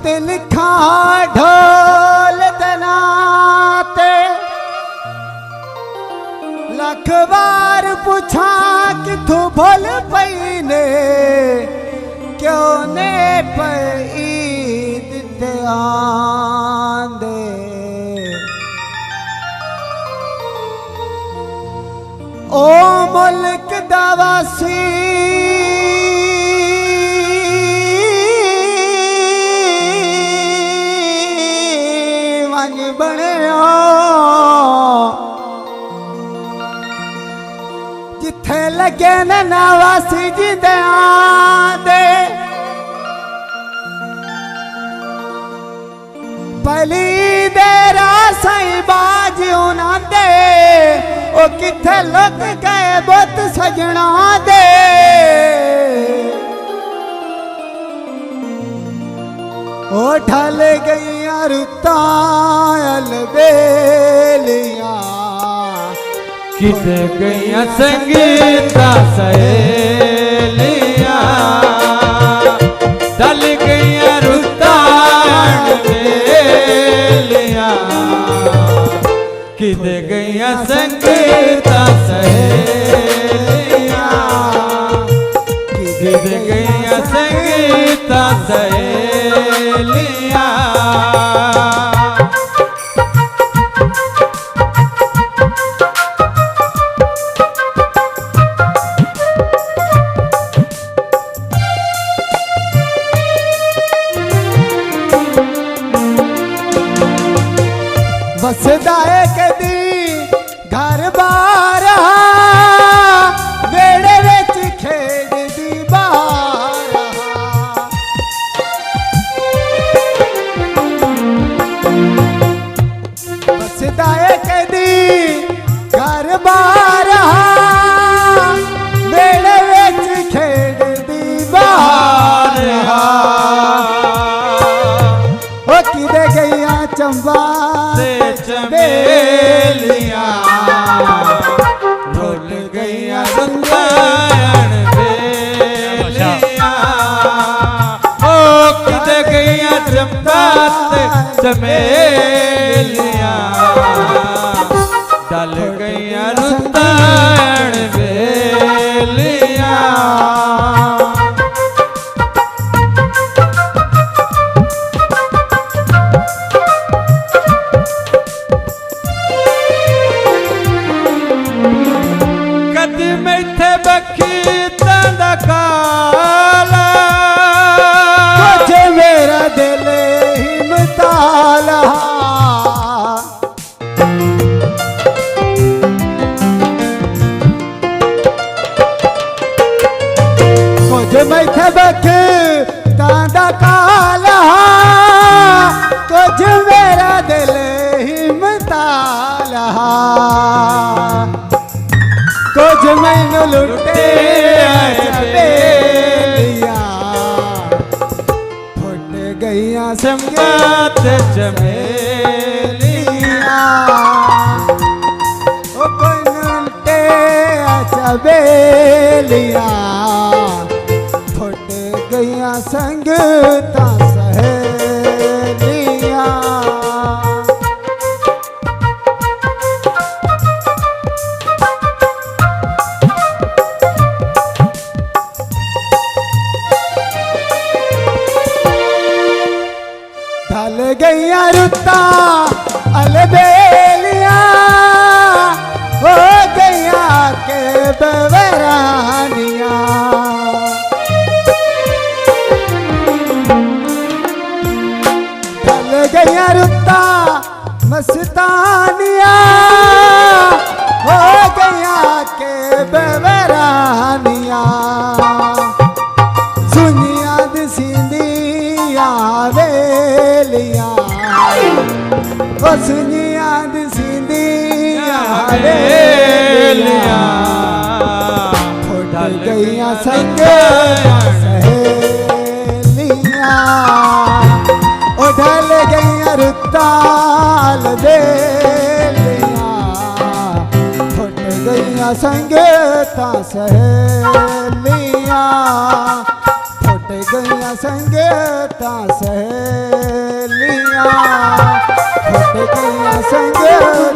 तिलखा ढोल तनाते लख बार पूछा कि तू भूल पई ने क्यों ने ईद ते आंदे ओ मुल्क दावासी बनया जिथे लगे न नवासी जी दे पली देरा सही बाज उन्हां ओ किथे लग गए बुत सजना दे ओ ढल गईया रुताल बेलिया किते गईया संगीता सहेलिया ढल गईया रुताल बेलिया किते गईया संगीता सहेलिया किते गईया संगीता सहेलिया वसदाए कदी घर बार वेड़े विच खेडदी बार वसदाए कदी घर बार वेड़े विच खेडदी बार ओ किदे गईया चंबा चमेलिया ढोल गईया रंगायण बेलिया ओ किते गईया चंपात चमेलिया ढल गईया रंगायण बेलिया मैं थबक तांदा काला कुछ मेरा दिल हिमताला कुछ मैनू लुटे बेलिया फुट गईया संगात चमेलिया ओ कोई लुटे बेलिया गईया संगता सहेलिया ढल गईया रुता अलबेलिया हो गईया के बवरानिया गईया रुता मस्तानिया हो गईया के बवरानिया सुनिया दिसिंदिया वेलिया ओ सुनिया दिसिंदिया वेलिया ढल गईया संग सहेलिया ओ ढल गईया रुताल बेलिया फुट गईया संगता सहेलिया फुट छुट गईया संगता सहेलियां छुट गईया संगता